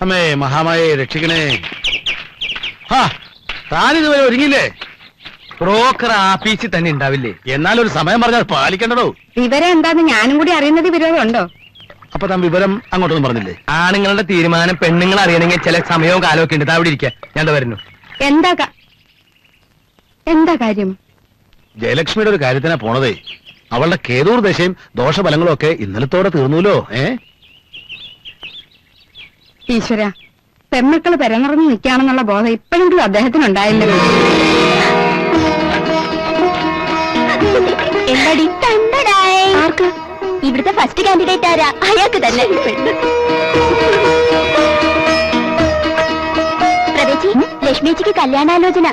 അമ്മേ മഹാമായെ രക്ഷിക്കണേ. താനിതുവരെ ഒരുങ്ങില്ലേ? ബ്രോക്കർ ആഫീസിൽ തന്നെ ഉണ്ടാവില്ലേ? എന്നാലൊരു സമയം പറഞ്ഞാൽ പാലിക്കണ്ടോ? വിവരം എന്താന്ന് ഞാനും കൂടി അറിയുന്നത് വിരോധമുണ്ടോ? അപ്പൊ താൻ വിവരം അങ്ങോട്ടൊന്നും പറഞ്ഞില്ലേ? ആണുങ്ങളുടെ തീരുമാനം പെണ്ണുങ്ങൾ അറിയണമെങ്കിൽ ചില സമയവും കാലമൊക്കെ ഉണ്ട്. അവിടെ ഇരിക്കുക, ഞാൻ വരുന്നു. എന്താ കാര്യം? ജയലക്ഷ്മിയുടെ ഒരു കാര്യത്തിനാ പോണതേ. അവളുടെ കേതൂർ ദശയും ദോഷഫലങ്ങളും ഒക്കെ ഇന്നലത്തോടെ തീർന്നൂലോ. ഈശ്വര, പെമ്മക്കള് പെരനിറഞ്ഞു നിൽക്കുകയാണെന്നുള്ള ബോധം ഇപ്പോഴെങ്കിലും അദ്ദേഹത്തിനുണ്ടായില്ലേ? ആർക്ക്? ഇവിടുത്തെ ഫസ്റ്റ് കാൻഡിഡേറ്റ് ആരാ? അയാൾക്ക് തന്നെ. പ്രവേശി, ലക്ഷ്മിച്ചിക്ക് കല്യാണാലോചന.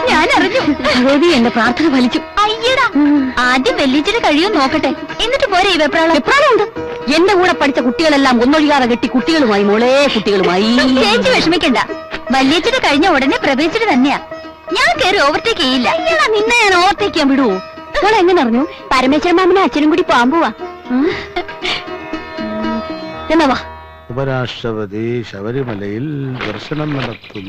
ഞാൻ അറിഞ്ഞു. ഭഗവതി എന്റെ പ്രാർത്ഥന ഫലിച്ചു. അയ്യടാ, ആദ്യം വെല്ലിച്ചിട്ട് കഴിയും നോക്കട്ടെ, എന്നിട്ട് പോരെ ഈ വെപ്രാളം. വെപ്രാളമുണ്ട്. എന്റെ കൂടെ പഠിച്ച കുട്ടികളെല്ലാം ഒന്നൊഴിയാതെ കെട്ടി കുട്ടികളുമായി, മോളെ കുട്ടികളുമായി. ചേച്ചി വിഷമിക്കണ്ട, വല്യച്ചിട്ട് കഴിഞ്ഞ ഉടനെ പ്രവേശിച്ചിട്ട് തന്നെയാ. ഞാൻ കയറി ഓവർടേക്ക് ചെയ്യില്ല. നിന്നെ ഞാൻ ഓവർടേക്ക് ചെയ്യാൻ വിടുവോ? മോളെ എങ്ങനെ അറിഞ്ഞു? പരമേശ്വരൻ മാമനും അച്ഛനും കൂടി പോവാൻ പോവാ. എന്നാ വാ. ഉപരാഷ്ട്രപതി ശബരിമലയിൽ ദർശനം നടത്തും.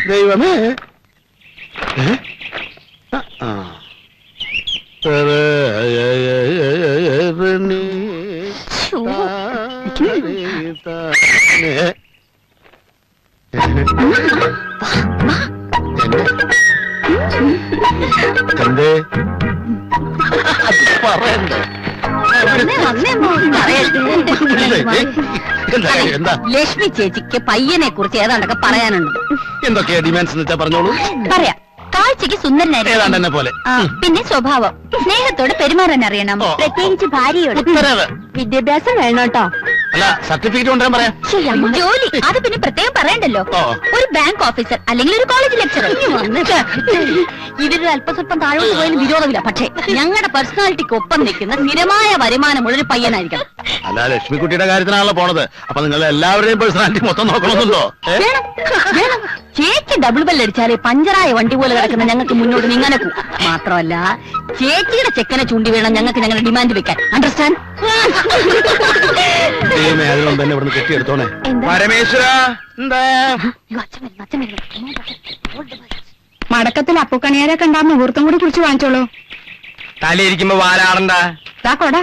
ദൈവമേ, എന്തേ പറയണ്ടേ? ലക്ഷ്മി ചേച്ചിക്ക് പയ്യനെ കുറിച്ച് ഏതാണ്ടൊക്കെ പറയാനുണ്ട്. എന്തൊക്കെയാ ഡിമാൻഡ്സ് എന്ന് വെച്ചാ പറഞ്ഞോളൂ. പറയാം. കാഴ്ചക്ക് സുന്ദരനായിരിക്കും, എന്നെ പോലെ. പിന്നെ സ്വഭാവം, സ്നേഹത്തോടെ പെരുമാറാൻ അറിയണം, പ്രത്യേകിച്ച് ഭാര്യയോട്. വിദ്യാഭ്യാസം വേണം കേട്ടോ. അല്ല, സർട്ടിഫിക്കറ്റ് കൊണ്ടുവരാൻ പറയാം. ജോലി അത് പിന്നെ പ്രത്യേകം പറയണ്ടല്ലോ. ഒരു ബാങ്ക് ഓഫീസർ അല്ലെങ്കിൽ ഒരു കോളേജ് ലെക്ചറർ. ഇവരൊരു അല്പസ്വല്പം താഴോട്ട് പോയാലും വിരോധമില്ല. പക്ഷേ ഞങ്ങളുടെ പേഴ്സണാലിറ്റിക്ക് ഒപ്പം നിൽക്കുന്ന സ്ഥിരമായ വരുമാനമുള്ള ഒരു പയ്യനായിരിക്കണം. അല്ല, ലക്ഷ്മിക്കുട്ടിയുടെ കാര്യത്തിനാണല്ലോ പോണത്. അപ്പൊ നിങ്ങൾ എല്ലാവരുടെയും പേഴ്സണാലിറ്റി മൊത്തം നോക്കണമെന്നല്ലോ. ചേച്ചി ഡബിൾ ബെല്ലടിച്ചാലേ പഞ്ചറായ വണ്ടി പോലെ കിടക്കുന്ന ഞങ്ങൾക്ക് മുന്നോട്ട് നീങ്ങാനെ പോകും. മാത്രമല്ല, ചേച്ചിയുടെ ചെക്കനെ ചൂണ്ടി വേണം ഞങ്ങൾക്ക് ഞങ്ങളുടെ ഡിമാൻഡ് വെക്കാൻ. അണ്ടർസ്റ്റാൻഡ്? അതിനൊന്നും തന്നെ ഇവിടുന്ന് കെട്ടിയെടുത്തോണേ. പരമേശ്വര, മടക്കത്തിൽ അപ്പുക്കണിയാരെ കണ്ടാ മുഹൂർത്തം കൂടി കുറിച്ച് വാങ്ങിച്ചോളൂ. തലയിരിക്കുമ്പോ വാലാടണ്ട. കൊട.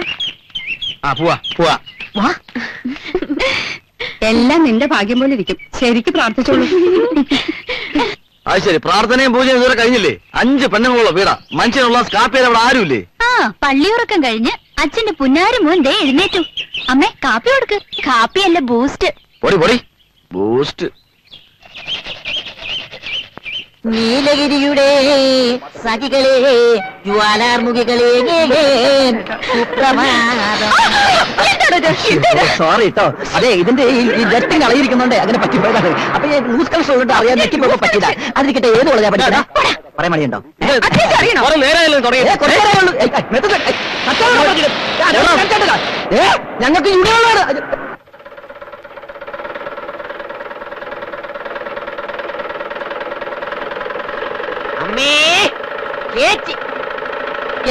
പോവാ പോവാ. എല്ലാം നിന്റെ ഭാഗ്യം പോലെ ഇരിക്കും. ശരിക്ക് പ്രാർത്ഥിച്ചോളൂ. അത് ശരി, പ്രാർത്ഥനയും പൂജയും ഇതുവരെ കഴിഞ്ഞില്ലേ? 5 പെണ്ണുങ്ങളുള്ള വീടാ. മനുഷ്യനുള്ള സ്കാപ്പിയിൽ അവിടെ ആരുമില്ലേ? പള്ളിയുറക്കം കഴിഞ്ഞ് അച്ഛന്റെ പുന്നാരി മോൻ ദേ എഴുന്നേറ്റു. അമ്മേ, കാപ്പി കൊടുക്ക്. കാപ്പിയല്ല, ബൂസ്റ്റ്. പൊടി പൊടി ബൂസ്റ്റ്. നീലഗിരിയുടെ സഖികളെ, ജ്വാലാർമുഖികളെ, സോറി കേട്ടോ. അതെ, ഇതിന്റെ ഈ ജസ്റ്റ് കളയിരിക്കുന്നുണ്ട്, അങ്ങനെ പറ്റിപ്പോയതാണ്. അപ്പൊ ന്യൂസ് കളക്ഷൻ ഉള്ളത് അറിയാൻ നെറ്റിപ്പോ പറ്റില്ല. അതിരിക്കട്ടെ, ഏത് കൊള്ളാ പറ്റില്ല. പറയാൻ മടിയുണ്ടോ? ഞങ്ങൾക്ക് ഇവിടെയുള്ളതാണ്.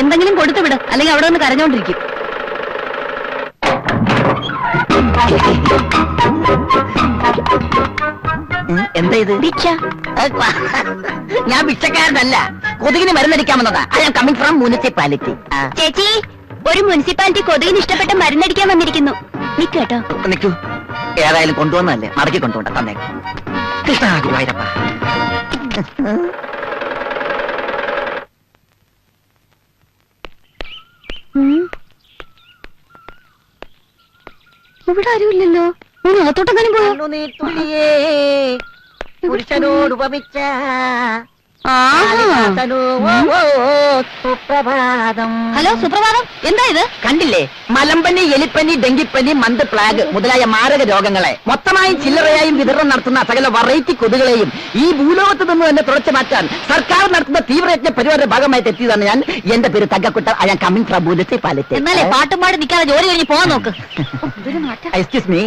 എന്തെങ്കിലും കൊടുത്തു വിട്, അല്ലെങ്കിൽ അവിടെ ഒന്ന് കരഞ്ഞോണ്ടിരിക്കും. എന്താ ഇത്? ഭിക്ഷ. ഞാൻ ഭിക്ഷക്കാരനല്ല, കൊതുകിന് മരുന്നടിക്കാൻ വന്നതാ. I am coming from municipality. ചേച്ചി, ഒരു മുനിസിപ്പാലിറ്റി കൊതുകിന് ഇഷ്ടപ്പെട്ട മരുന്നടിക്കാൻ വന്നിരിക്കുന്നു. നിക്കേട്ടോ. നിൽക്കൂ. ഏതായാലും കൊണ്ടുവന്നല്ലേ, മടക്കി കൊണ്ടുപോണ്ട. തന്നെ കൃഷ്ണ ഗുരുവായൂരപ്പ. ഇവിടെ ആരുമില്ലല്ലോ. അകത്തോട്ടെങ്ങാനും പോയോ? പുരുഷനോട് ഉപമിച്ച സുപ്രഭാതം. ഹലോ, സുപ്രഭാതം. എന്താ ഇത്? കണ്ടില്ലേ? മലമ്പനി, എലിപ്പനി, ഡെങ്കിപ്പനി, മന്ത്, പ്ലാഗ് മുതലായ മാരക രോഗങ്ങളെ മൊത്തമായും ചില്ലറയായും വിതരണം നടത്തുന്ന സകല വെറൈറ്റി കൊതുകളെയും ഈ ഭൂലോകത്ത് നിന്ന് തന്നെ തുടച്ചു മാറ്റാൻ സർക്കാർ നടത്തുന്ന തീവ്രയജ്ഞ പരിപാടിയുടെ ഭാഗമായിട്ട് എത്തിയതാണ് ഞാൻ. എന്റെ പേര് Thankakutta. I am coming from municipality. എന്നാലേ പാട്ടും പാടി നിൽക്കാതെ ജോലി കഴിഞ്ഞ് പോകാൻ നോക്ക്. എക്സ്ക്യൂസ് മീ,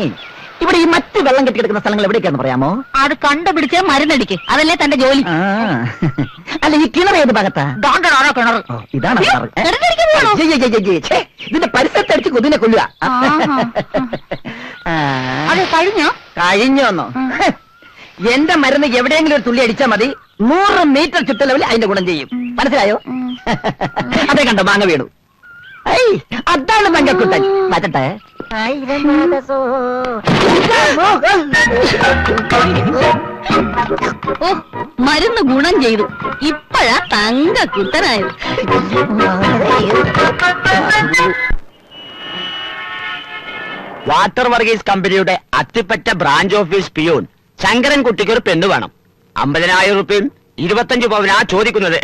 ഇവിടെ ഈ മറ്റ് വെള്ളം കെട്ടിക്കിടക്കുന്ന സ്ഥലങ്ങൾ എവിടേക്കാന്ന് പറയാമോ? അത് കണ്ടുപിടിച്ച് മരുന്നടിക്ക്, അതല്ലേ തന്റെ ജോലി. അല്ല, ഈ കിണർ ഏത് ഭാഗത്താ? കിണർ ഇതാണ് കിണർ. കിണറടിക്കാൻ പോണോ? ഛേ, ഇതിന്റെ പരിസരത്തടിച്ച് കൊതിനെ കൊല്ലുക. അത് കഴിഞ്ഞോ? കഴിഞ്ഞോന്നോ? എന്റെ മരുന്ന് എവിടെയെങ്കിലും ഒരു തുള്ളി അടിച്ചാൽ മതി, 100 മീറ്റർ ചുറ്റളവിൽ അതിന്റെ ഗുണം ചെയ്യും. മനസ്സിലായോ? അതെ, കണ്ടോ മാങ്ങ വീണു. അതാണ് മങ്കക്കുട്ടൻ. മാറ്റട്ടെ. ഓ, മരുന്ന് ഗുണം ചെയ്തു. ഇപ്പഴാ തങ്കക്കുട്ടനായത്. വാട്ടർ വർഗീസ് കമ്പനിയുടെ അത്തിപ്പറ്റ ബ്രാഞ്ച് ഓഫീസ് പിയൂൺ ശങ്കരൻകുട്ടിക്ക് ഒരു പെണ്ണ് വേണം. 50,000 റുപ്യയും 25 പവനാ ചോദിക്കുന്നത്.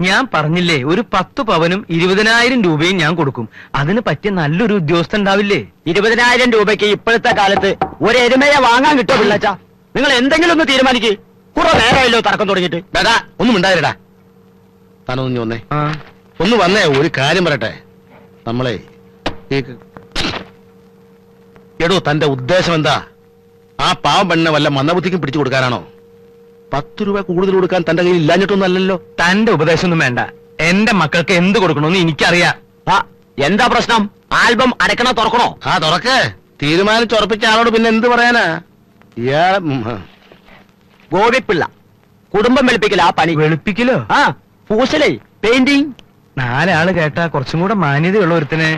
ഞാൻ പറഞ്ഞില്ലേ, ഒരു 10 പവനും 20,000 രൂപയും ഞാൻ കൊടുക്കും. അതിന് പറ്റിയ നല്ലൊരു ഉദ്യോഗസ്ഥൻ ഉണ്ടാവില്ലേ? 20,000 രൂപയ്ക്ക് ഇപ്പോഴത്തെ കാലത്ത് ഒരു എരുമയെ വാങ്ങാൻ കിട്ടുമോ പിള്ളച്ച? നിങ്ങൾ എന്തെങ്കിലും ഒന്ന് തീരുമാനിക്ക്. കുറെ നേരമല്ലോ തർക്കം തുടങ്ങിയിട്ട്. ഡാ, ഒന്നും ഉണ്ടായിരടാ. താനൊന്നു വന്നേ, ഒന്ന് വന്നേ. ഒരു കാര്യം പറയട്ടെ. നമ്മളെ എടോ, തന്റെ ഉദ്ദേശം എന്താ? ആ പാവം പെണ്ണിനെ വല്ല മന്ദബുദ്ധിക്കും പിടിച്ചു കൊടുക്കാനാണോ? 10 രൂപ കൂടുതൽ കൊടുക്കാൻ തന്റെ കയ്യിൽ ഇല്ലാഞ്ഞിട്ടൊന്നും അല്ലല്ലോ. തന്റെ ഉപദേശമൊന്നും വേണ്ട. എന്റെ മക്കൾക്ക് എന്ത് കൊടുക്കണമെന്ന് എനിക്കറിയാം. എന്താ പ്രശ്നം? ആൽബം അടക്കണോ തുറക്കണോ? തുറക്ക്. തീരുമാനിച്ചുറപ്പിച്ച ആളോട് പിന്നെ എന്ത് പറയാനാ? ഇയാളെ ഗോപിപ്പിള്ള കുടുംബം വെളുപ്പിക്കല. ആ പണി വെളുപ്പിക്കലോ? പൂശലേ, പെയിന്റിങ്. 4 ആള് കേട്ടാ കുറച്ചും കൂടെ മാന്യതയുള്ള ഒരുത്തിന്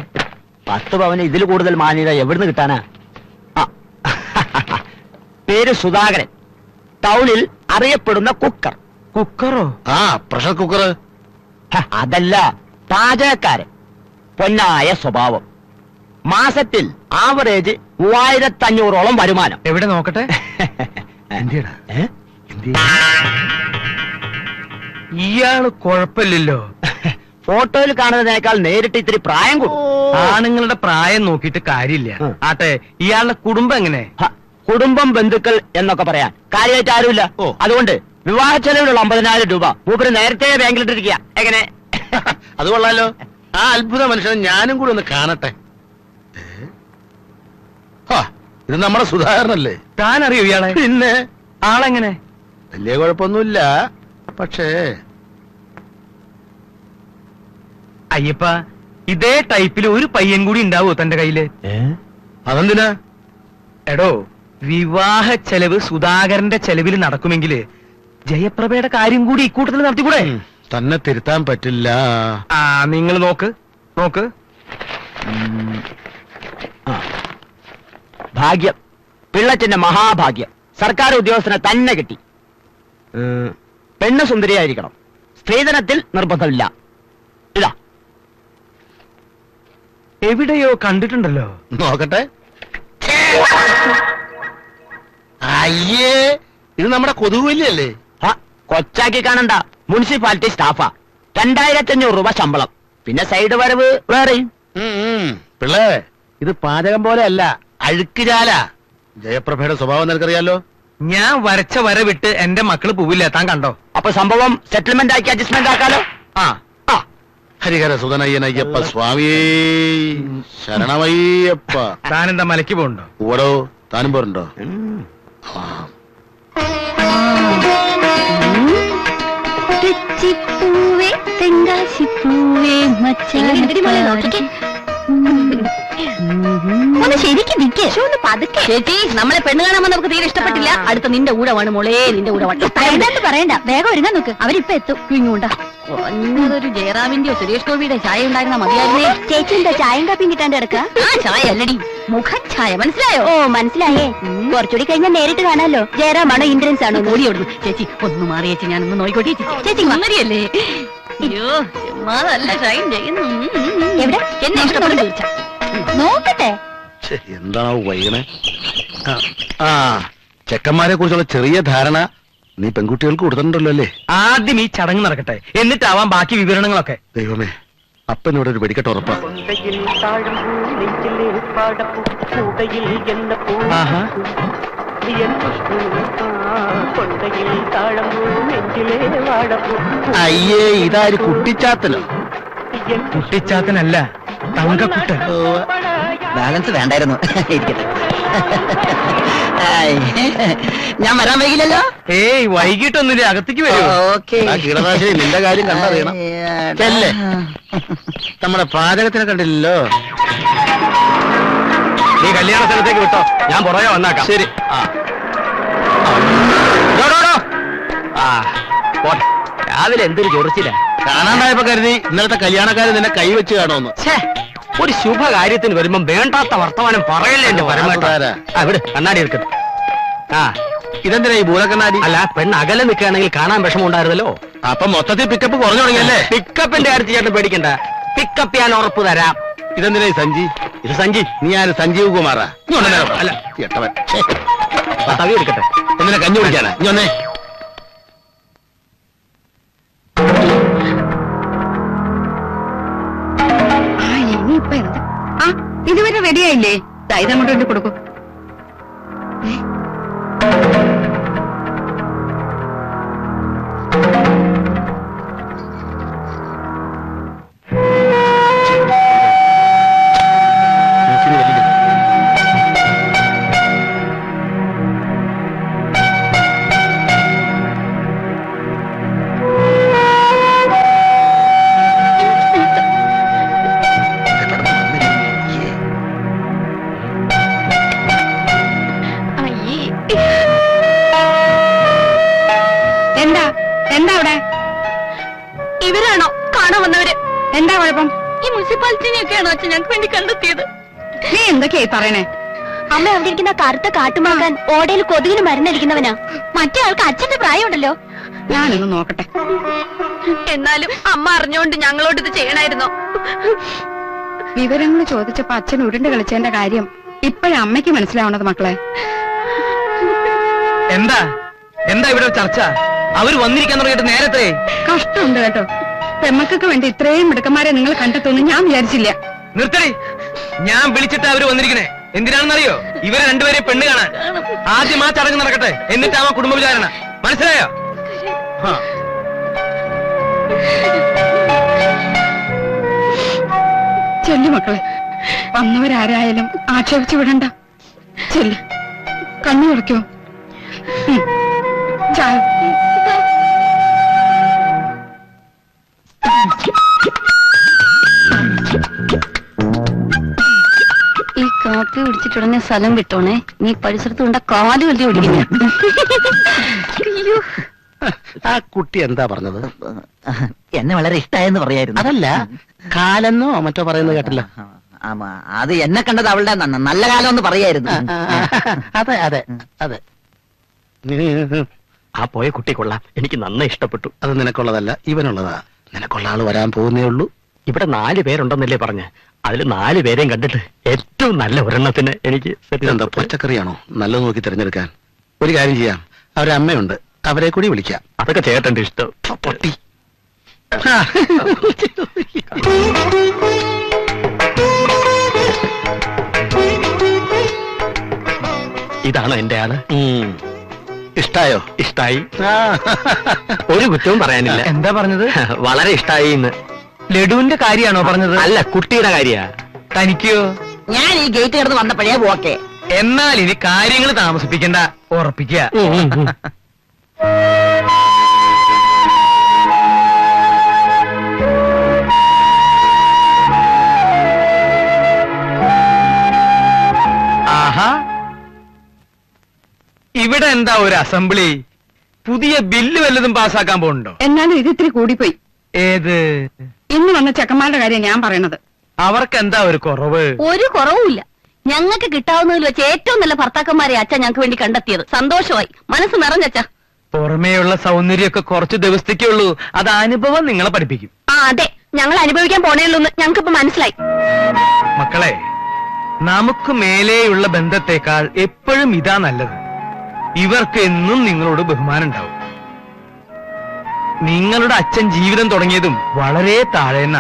10 പവന് ഇതിൽ കൂടുതൽ മാന്യത എവിടുന്ന് കിട്ടാനാ? പേര് സുധാകരൻ, ടൗണിൽ അറിയപ്പെടുന്ന കുക്കർ. കുക്കറോ? Pressure cooker. അതല്ല, പാചകക്കാരൻ. പൊന്നായ സ്വഭാവം. മാസത്തിൽ ആവറേജ് 3500ഓളം വരുമാനം. എവിടെ നോക്കട്ടെ? ഇയാള് കുഴപ്പമില്ലല്ലോ. ഫോട്ടോയിൽ കാണുന്നതിനേക്കാൾ നേരിട്ട് ഇത്തിരി പ്രായം കൂടും. ആണുങ്ങളുടെ പ്രായം നോക്കിയിട്ട് കാര്യമില്ല. ആട്ടെ, ഇയാളുടെ കുടുംബം എങ്ങനെ? കുടുംബം, ബന്ധുക്കൾ എന്നൊക്കെ പറയാൻ കാര്യമായിട്ട് ആരുമില്ല. അതുകൊണ്ട് വിവാഹ ചെലവിലുള്ള 50,000 രൂപ മൂപ്പര് നേരത്തെ ബാങ്കിലിട്ടിരിക്കുക. എങ്ങനെ? അത് കൊള്ളാലോ. ആ അത്ഭുത മനുഷ്യനെ ഞാനും കൂടി ഒന്ന് കാണട്ടെ. ഇത് നമ്മുടെ സുധാകരനല്ലേ? താൻ അറിയോ ഇയാളെ? പിന്നെ ആളെങ്ങനെ? വലിയ കുഴപ്പമൊന്നുമില്ല. പക്ഷേ അയ്യപ്പ, ഇതേ ടൈപ്പിൽ ഒരു പയ്യൻ കൂടി ഉണ്ടാവോ തന്റെ കയ്യില്? അതെന്തിനാ? എടോ, വിവാഹ ചെലവ് സുധാകരന്റെ ചെലവിൽ നടക്കുമെങ്കില് ജയപ്രഭയുടെ കാര്യം കൂടി ഇക്കൂട്ടത്തിൽ നടത്തിക്കൂടെ? തന്നെ തിരുത്താൻ പറ്റില്ല. നിങ്ങൾ നോക്ക്. ഭാഗ്യം, പിള്ളച്ചന്റെ മഹാഭാഗ്യം. സർക്കാർ ഉദ്യോഗസ്ഥനെ തന്നെ കിട്ടി. പെണ്ണ് സുന്ദരിയായിരിക്കണം. സ്ത്രീധനത്തിൽ നിർബന്ധമില്ല. ഇതാ, എവിടെയോ കണ്ടിട്ടുണ്ടല്ലോ. നോക്കട്ടെ. അയ്യേ, ഇത് നമ്മുടെ കൊതുകുവല്ലിയല്ലേ? കൊച്ചാക്കി കാണണ്ട, മുനിസിപ്പാലിറ്റി സ്റ്റാഫാ. 2500 രൂപ ശമ്പളം, പിന്നെ സൈഡ് വരവ് വേറെയും. പിള്ളേ, ഇത് പാചകം പോലെ അല്ല, അഴുക്കുചാല. ജയപ്രഭയുടെ സ്വഭാവം നിനക്കറിയാലോ. ഞാൻ വരച്ച വര വിട്ട് എന്റെ മക്കള് പോവില്ല. താൻ കണ്ടോ? അപ്പൊ സംഭവം സെറ്റിൽമെന്റ് ആക്കി അഡ്ജസ്റ്റ്മെന്റ് ആക്കാലോ. ഹരിഹര സുതനയ്യനയ്യപ്പ സ്വാമിയേ ശരണമയ്യപ്പ. താനെന്താ മലയ്ക്ക് പോകണ്ടോ? ഓടോ, താനും പോരുണ്ടോ? തെച്ചിപ്പൂവേ തെങ്കാശിപ്പൂവേ ഒന്ന് ശരിക്കും നിൽക്കേ, ഒന്ന് പതുക്കെ. ചേച്ചി, നമ്മളെ പെണ്ണ് കാണാൻ നമുക്ക് തീരെ ഇഷ്ടപ്പെട്ടില്ല. അടുത്ത നിന്റെ ഊഴമാണ് മോളെ, നിന്റെ ഊഴമാണ്. പറയണ്ട, വേഗം ഒരുങ്ങാൻ നോക്ക്, അവരിപ്പൊ എത്തും. ഇങ്ങോട്ടാ ഒരു ജയറാമിന്റെയോ സുരേഷ് ഗോപിയുടെ ചായ ഉണ്ടായിരുന്ന മതിയായിരുന്നേ. ചേച്ചി എന്താ ചായയും കാപ്പിയും കിട്ടാണ്ട് കിടക്ക? ചായ അല്ലടി, മുഖഛായ. മനസ്സിലായോ? ഓ, മനസ്സിലായേ. കുറച്ചുകൂടി കഴിഞ്ഞാൽ നേരിട്ട് കാണാലോ. ജയറാമാണോ ഇന്ദ്രൻസ് ആണോ? ഓടി ഓടുന്നു. ചേച്ചി ഒന്ന് മാറിയേച്ചി, ഞാനൊന്ന് നോയിക്കോട്ടെ. ചേച്ചി മങ്ങരിയല്ലേ? അയ്യോ, നല്ല ഷൈൻ ചെയ്യുന്നു. എവിടെ എന്നെ ഇഷ്ടപ്പെടും തീർച്ച. നോക്കട്ടെ എന്താണോ വൈകണേ? ചെക്കന്മാരെ കുറിച്ചുള്ള ചെറിയ ധാരണ നീ പെൺകുട്ടികൾക്ക് കൊടുത്തിട്ടുണ്ടല്ലോ അല്ലേ? ആദ്യം ഈ ചടങ്ങ് നടക്കട്ടെ, എന്നിട്ടാവാം ബാക്കി വിവരണങ്ങളൊക്കെ. ദൈവമേ, അപ്പനോട് ഒരു വെടിക്കെട്ട് ഉറപ്പാ. അയ്യേ, ഇതാര് കുട്ടിച്ചാത്തനോ? കുട്ടിച്ചാത്തനല്ല, തങ്കക്കുട്ടൻ. ബാലൻസ് വേണ്ടായിരുന്നു. ഇരിക്കട്ടെ. ഞാൻ വരാൻ വൈകില്ലല്ലോ. ഏയ് വൈകിട്ടൊന്നുമില്ല, അകത്തേക്ക് വരൂ. ഓക്കെ. കീടനാശിനി നിന്റെ കാര്യം കണ്ടറിയണം. ചെല്ലേ. നമ്മുടെ പാചകത്തിനെ കണ്ടില്ലല്ലോ. നീ കല്യാണ സ്ഥലത്തേക്ക് വിട്ടോ, ഞാൻ പുറകെ വന്നാക്കാം. ശരി. പോട്ടെ. രാവിലെ എന്തൊരു ചൊറിച്ചില്ല. കാണാണ്ടായപ്പോ കരുതി ഇന്നലത്തെ കല്യാണക്കാര് നിന്നെ കൈവച്ച് കാണുമെന്ന്. ഒരു ശുഭകാര്യത്തിന് വരുമ്പോ വേണ്ടാത്ത വർത്തമാനം പറയല്ലേ എന്റെ പരമായിട്ട്. അവിടെ കണ്ണാടി എടുക്കട്ടെ. ഇതെന്തിനാ ഈ ഭൂതക്കണ്ണാടി? അല്ല, പെണ്ണ് അകലെ നിൽക്കുകയാണെങ്കിൽ കാണാൻ വിഷമം ഉണ്ടായിരുന്നല്ലോ. അപ്പൊ മൊത്തത്തിൽ പിക്കപ്പ് കുറഞ്ഞു തുടങ്ങിയല്ലേ? പിക്കപ്പിന്റെ കാര്യത്തിൽ ചേട്ടൻ പേടിക്കണ്ട, പിക്കപ്പ് ഞാൻ ഉറപ്പ് തരാം. ഇതെന്തിനാ ഈ സഞ്ജി? ഇത് സഞ്ജി. നീ ആര്? സഞ്ജീവ് കുമാറാ? അല്ല, എട്ടവൻ. തവി എടുക്കട്ടെ. എന്തിനാ കഞ്ഞി കുടിക്കാനാ? നീ ഒന്നേ. ഇനിയിപ്പൊ എന്താ? ഇതുവരെ റെഡിയായില്ലേ? ഇതങ്ങോട്ട് വേണ്ടി കൊടുക്കൂ. എന്താ അവിടെ? ഇവരാണോ കാണാൻ വന്നവര്? എന്താ കുഴപ്പം? ഈ മുനിസിപ്പാലിറ്റിനെയൊക്കെയാണോ അച്ഛൻ ഞങ്ങൾക്ക് വേണ്ടി കണ്ടെത്തിയത്? നീ എന്തൊക്കെയായി പറയണേ? അമ്മ അവിടെ ഇരിക്കുന്ന കറുത്ത കാട്ടുമാക്കാൻ ഓടയിൽ കൊതുകിന് മരുന്നടിക്കുന്നവനാ. മറ്റേ ആൾക്ക് അച്ഛന്റെ പ്രായമുണ്ടല്ലോ. ഞാനൊന്ന് നോക്കട്ടെ. എന്നാലും അമ്മ അറിഞ്ഞോണ്ട് ഞങ്ങളോട് ഇത് ചെയ്യണായിരുന്നോ? വിവരങ്ങൾ ചോദിച്ചപ്പോ അച്ഛൻ ഉരുണ്ട് കളിച്ചതിന്റെ കാര്യം ഇപ്പോഴും അമ്മയ്ക്ക് മനസ്സിലാവണത് മക്കളെ. എന്താ എന്താ ഇവിടെ ചർച്ച? അവര് വന്നിരിക്കാൻ തുടങ്ങിയിട്ട് നേരത്തെ കഷ്ടമുണ്ട് കേട്ടോ. പെമ്മക്കൊക്കെ വേണ്ടി ഇത്രയും മിടുക്കന്മാരെ നിങ്ങൾ കണ്ടെത്തുമെന്ന് ഞാൻ വിചാരിച്ചില്ല. നിർത്തടി. ഞാൻ വിളിച്ചിട്ട് അവര് വന്നിരിക്കണേ എന്തിനാണെന്നറിയോ? ഇവരെ രണ്ടുപേരെ പെണ്ണ് കാണാൻ. ആദ്യം ആ ചടങ്ങ് നടക്കട്ടെ, എന്നിട്ടാവാ കുടുംബ വിചാരണ. മനസ്സിലായോ? ചെല്ലു മക്കളെ, വന്നവരാരായാലും ആക്ഷേപിച്ചു വിടണ്ട. ചെല്ലു, കണ്ണു തുറക്കോ. ചായ. ഈ കാപ്പി പിടിച്ചിട്ടുടനെ സ്ഥലം വിട്ടോണേ. നീ പരിസരത്ത് കൊണ്ട കാല് വലിയ പിടിക്കില്ല. ആ കുട്ടി എന്താ പറഞ്ഞത്? എന്നെ വളരെ ഇഷ്ടായെന്ന് പറയായിരുന്നു. അതല്ല, കാലെന്നോ മറ്റോ പറയുന്നത് കേട്ടല്ലോ. അത് എന്നെ കണ്ടത് അവളുടെ നല്ല കാലം എന്ന് പറയായിരുന്നു. അതെ അതെ അതെ. ആ പോയ കുട്ടി കൊള്ളാം, എനിക്ക് നന്നായി ഇഷ്ടപ്പെട്ടു. അത് നിനക്കുള്ളതല്ല, ഇവനുള്ളതാ. നിനക്കുള്ള ആള് വരാൻ പോകുന്നേ ഉള്ളൂ. ഇവിടെ 4 പേരുണ്ടെന്നല്ലേ പറഞ്ഞ്? അതിൽ 4 പേരെയും കണ്ടിട്ട് ഏറ്റവും നല്ല ഒരെണ്ണത്തിന് എനിക്ക് ഇതെന്താ പച്ചക്കറിയാണോ നല്ലത് നോക്കി തിരഞ്ഞെടുക്കാൻ? ഒരു കാര്യം ചെയ്യാം, അവരമ്മയുണ്ട്, അവരെ കൂടി വിളിക്കാം. അതൊക്കെ ചേട്ടന്റെ ഇഷ്ടം. പൊട്ടി. ഇതാണോ എന്റെ ആള്? ഇഷ്ടായോ? ഇഷ്ടായി. ഒരു കുറ്റവും പറയാനില്ല. എന്താ പറഞ്ഞത്? വളരെ ഇഷ്ടായി എന്ന്. ലഡുവിന്റെ കാര്യാണോ പറഞ്ഞത്? അല്ല, കുട്ടിയുടെ കാര്യ. തനിക്കോ? ഞാൻ ഈ ഗേറ്റ് കിടന്ന് വന്നപ്പോഴേ ഓക്കെ. എന്നാൽ ഇനി കാര്യങ്ങൾ താമസിപ്പിക്കണ്ട, ഉറപ്പിക്കുക. ആഹാ, ഇവിടെ എന്താ ഒരു അസംബ്ലി? പുതിയ ബില്ല് വല്ലതും പാസ്സാക്കാൻ പോകുന്നുണ്ടോ? എന്നാലും ഇത് ഇത്തിരി കൂടിപ്പോയി. ഏത്? ഇന്ന് വന്ന ചെക്കന്മാരുടെ കാര്യം ഞാൻ പറയണത്. അവർക്ക് എന്താ ഒരു കുറവ്? ഒരു കുറവുമില്ല. ഞങ്ങൾക്ക് കിട്ടാവുന്നതിൽ വെച്ച് ഏറ്റവും നല്ല ഭർത്താക്കന്മാരെ അച്ഛൻ ഞങ്ങൾക്ക് വേണ്ടി കണ്ടെത്തിയത്. സന്തോഷമായി, മനസ്സ് നിറഞ്ഞച്ച. പുറമേയുള്ള സൗന്ദര്യമൊക്കെ കുറച്ച് ദിവസത്തേക്കേ ഉള്ളൂ, അത് അനുഭവം നിങ്ങളെ പഠിപ്പിക്കും. അതെ, ഞങ്ങൾ അനുഭവിക്കാൻ പോണേയുള്ളൂ എന്ന് ഞങ്ങൾക്കിപ്പോ മനസ്സിലായി. മക്കളെ, നമുക്ക് മേലെയുള്ള ബന്ധത്തെക്കാൾ എപ്പോഴും ഇതാ നല്ലത്. ഇവർക്ക് എന്നും നിങ്ങളോട് ബഹുമാനം ഉണ്ടാവും. നിങ്ങളുടെ അച്ഛൻ ജീവിതം തുടങ്ങിയതും വളരെ താഴേന്ന.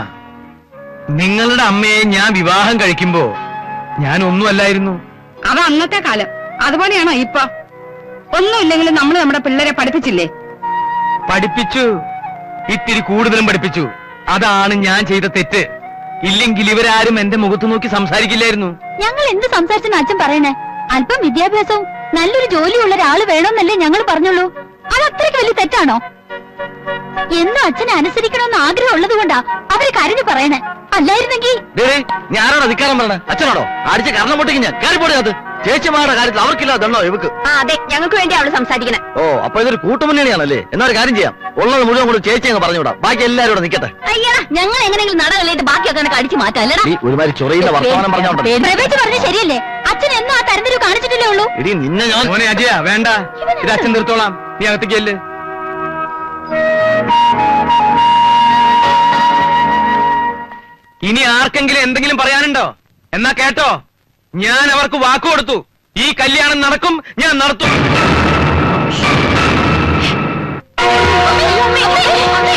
നിങ്ങളുടെ അമ്മയെ ഞാൻ വിവാഹം കഴിക്കുമ്പോ ഞാൻ ഒന്നുമല്ലായിരുന്നു. അത് അന്നത്തെ കാലം. അതുപോലെയാണോ ഇപ്പൊ? ഒന്നുമില്ലെങ്കിലും നമ്മൾ നമ്മുടെ പിള്ളേരെ പഠിപ്പിച്ചില്ലേ? പഠിപ്പിച്ചു, ഇത്തിരി കൂടുതലും പഠിപ്പിച്ചു. അതാണ് ഞാൻ ചെയ്ത തെറ്റ്. ഇല്ലെങ്കിൽ ഇവരാരും എന്റെ മുഖത്ത് നോക്കി സംസാരിക്കില്ലായിരുന്നു. ഞങ്ങൾ എന്ത് സംസാരിച്ചെന്ന് അച്ഛൻ പറയണേ? അല്പം വിദ്യാഭ്യാസവും നല്ലൊരു ജോലിയുള്ള ഒരാള് വേണമെന്നല്ലേ ഞങ്ങൾ പറഞ്ഞുള്ളൂ. അത് അത്രയ്ക്ക് വലിയ തെറ്റാണോ? എന്നും അച്ഛനെ അനുസരിക്കണമെന്ന് ആഗ്രഹം ഉള്ളത് കൊണ്ടാ അവര് കരഞ്ഞു പറയണേ. അല്ലായിരുന്നെങ്കിൽ ഞാനാണോ ധിക്കാരം പറഞ്ഞത്? അച്ഛനാണോ? അടിച്ച് കരണം പൊട്ടിക്ക് ഞാൻ കയറിപ്പോടത്. ചേച്ചിമാരുടെ കാര്യത്തിൽ അവർക്കില്ലാതല്ലോ ഇവക്ക്. അതെ, ഞങ്ങൾക്ക് വേണ്ടി അവള് സംസാരിക്കണേ. ഓ, അപ്പൊ ഇതൊരു കൂട്ടുമുന്നണിയാണല്ലേ? എന്നാ ഒരു കാര്യം ചെയ്യാം, ഉള്ളത് മുഴുവൻ കൂടി ചേച്ചി അങ്ങ് പറഞ്ഞുവിടാം, ബാക്കി എല്ലാവരും ഇവിടെ നിൽക്കട്ടെ. അയ്യാ, ഞങ്ങൾ എങ്ങനെയെങ്കിലും നടകളിട്ട് ബാക്കിയൊക്കെ അടിച്ചു മാറ്റാം. ഒരുമാതിരി ചൊറിയുന്ന വർത്തമാനം പറഞ്ഞോട്ടെ. പ്രവേശ് പറഞ്ഞ ശരിയല്ലേ? അച്ഛൻ എന്നും ആ തരംതിരിവ് കാണിച്ചിട്ടില്ലേ ഉള്ളൂ. ഇനി നിന്നെ ഞാൻ അജയ വേണ്ട, ഇത് അച്ഛൻ തീർത്തോളാം, നീ അകത്തേക്കല്ലേ. ഇനി ആർക്കെങ്കിലും എന്തെങ്കിലും പറയാനുണ്ടോ? എന്നാ കേട്ടോ, ഞാൻ അവർക്ക് വാക്കു കൊടുത്തു, ഈ കല്യാണം നടക്കും, ഞാൻ നടത്തും. അമ്മേ, അമ്മേ, അമ്മേ.